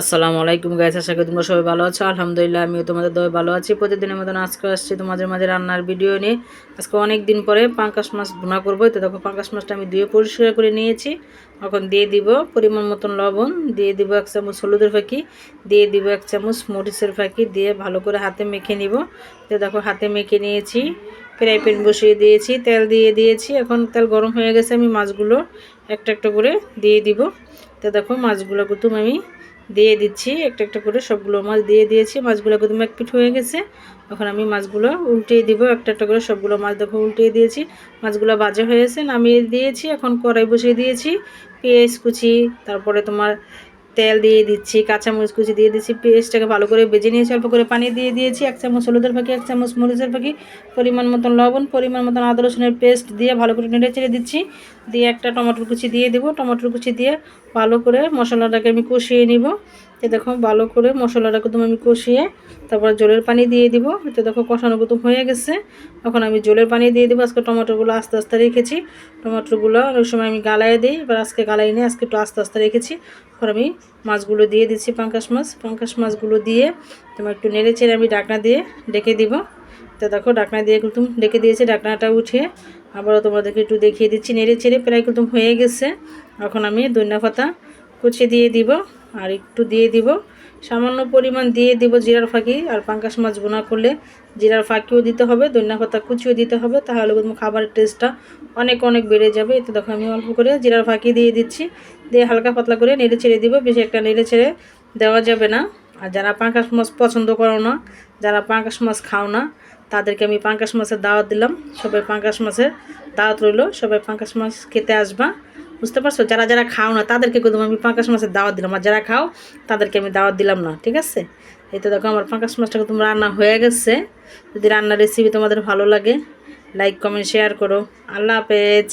আসসালামু আলাইকুম গাইস, আশা করি তোমরা সবাই ভালো আছো। আলহামদুলিল্লাহ আমিও তোমাদের দয় ভালো আছি। প্রতিদিনের মতন আজকে আসছি তোমাদের মাঝে রান্নার ভিডিও নিয়ে। আজকে অনেক দিন পরে পাঙ্কাশ মাছ ভুনা করবো। তো দেখো পাঙ্কাশ মাছটা আমি ধুয়ে পরিষ্কার করে নিয়েছি। এখন দিয়ে দিব পরিমাণ মতন লবণ, দিয়ে দিব 1 চামচ হলুদের ফাঁকি, দিয়ে দিব 1 চামচ মরিচের ফাঁকি, দিয়ে ভালো করে হাতে মেখে নিব। তো দেখো হাতে মেখে নিয়েছি। ফ্রাই প্যান বসিয়ে দিয়েছি, তেল দিয়ে দিয়েছি। এখন তেল গরম হয়ে গেছে, আমি মাছগুলো একটা একটা করে দিয়ে দিব। তো দেখো মাছগুলো প্রথম আমি দিয়ে দিচ্ছি, একটা একটা করে সবগুলো মাছ দিয়ে দিয়েছি। মাছগুলো একদম এক পিঠ হয়ে গেছে। এখন আমি মাছগুলো উল্টিয়ে দিব, একটা একটা করে সবগুলো মাছ দেখো উল্টিয়ে দিয়েছি। মাছগুলো ভাজা হয়েছে, নামিয়ে দিয়েছি। এখন কড়াই বসিয়ে দিয়েছি, পেঁয়াজ কুচি, তারপরে তোমার তেল দিয়ে দিচ্ছি, কাঁচামরিচ কুচি দিয়ে দিচ্ছি। পেঁয়াজটাকে ভালো করে ভেজে নিয়েছি, অল্প করে পানি দিয়ে দিয়েছি। 1 চামচ হলুদের ফাঁকি, 1 চামচ মরিচের ফাঁকি, পরিমাণ মতন লবণ, পরিমাণ মতন আদা রসুনের পেস্ট দিয়ে ভালো করে নেড়ে চেড়ে দিচ্ছি। দিয়ে একটা টমেটোর কুচি দিয়ে দেবো। টমেটোর কুচি দিয়ে ভালো করে মশলাটাকে আমি কষিয়ে নিব। তো দেখো ভালো করে মশলাটাকে তুমি আমি কষিয়ে তারপর জলের পানি দিয়ে দিব। তো দেখো কষানো কুতুম হয়ে গেছে। এখন আমি জলের পানি দিয়ে দেবো। আজকে টমেটোগুলো আস্তে আস্তে রেখেছি, টমেটোগুলো ওই সময় আমি গালায় দিই, এবার আজকে গালাই নিয়ে আজকে একটু আস্তে আস্তে রেখেছি। এখন আমি মাছগুলো দিয়ে দিচ্ছি, পাঙ্কাশ মাছগুলো দিয়ে তোমার একটু নেড়ে চেড়ে আমি ঢাকনা দিয়ে ডেকে দিব। তো দেখো ঢাকনা দিয়ে কিন্তু ডেকে দিয়েছি, ঢাকনাটা উঠিয়ে আবারও তোমাদেরকে একটু দেখিয়ে দিচ্ছি। নেড়ে চেড়ে প্রায় কিন্তু হয়ে গেছে। এখন আমি ধনিয়া পাতা কুচি দিয়ে দিব, আর একটু দিয়ে দিব সামান্য পরিমাণ দিয়ে দিব জিরার ফাঁকি। আর পাঙ্কাশ মাছ বোনা করলে জিরার ফাঁকিও দিতে হবে, ধনিয়া পাতা কুচিও দিতে হবে, তাহলে কিন্তু খাবারের টেস্টটা অনেক অনেক বেড়ে যাবে। এতে দেখো আমি অল্প করে জিরার ফাঁকি দিয়ে দিচ্ছি, দিয়ে হালকা পাতলা করে নেড়ে ছেড়ে দিব। বেশি একটা নেড়ে ছেড়ে দেওয়া যাবে না। আর যারা পাঙ্কাশ মাছ পছন্দ করো না, যারা পাঙ্কাশ মাছ খাও না, তাদেরকে আমি পাঙ্কাশ মাছের দাওয়াত দিলাম। সবাই পাঙ্কাশ মাছের দাওয়াত রইল, সবাই পাঙ্কাশ মাছ খেতে আসবা। বুঝতে পারছো? যারা যারা খাও না তাদেরকে কিন্তু আমি পাঙ্কাশ মাছের দাওয়াত দিলাম, আর যারা খাও তাদেরকে আমি দাওয়াত দিলাম না, ঠিক আছে? এই তো দেখো আমার পাঙ্কাশ মাছটা তোমরা রান্না হয়ে গেছে। যদি রান্নার রেসিপি তোমাদের ভালো লাগে, লাইক কমেন্ট শেয়ার করো। আল্লাহ হাফেজ।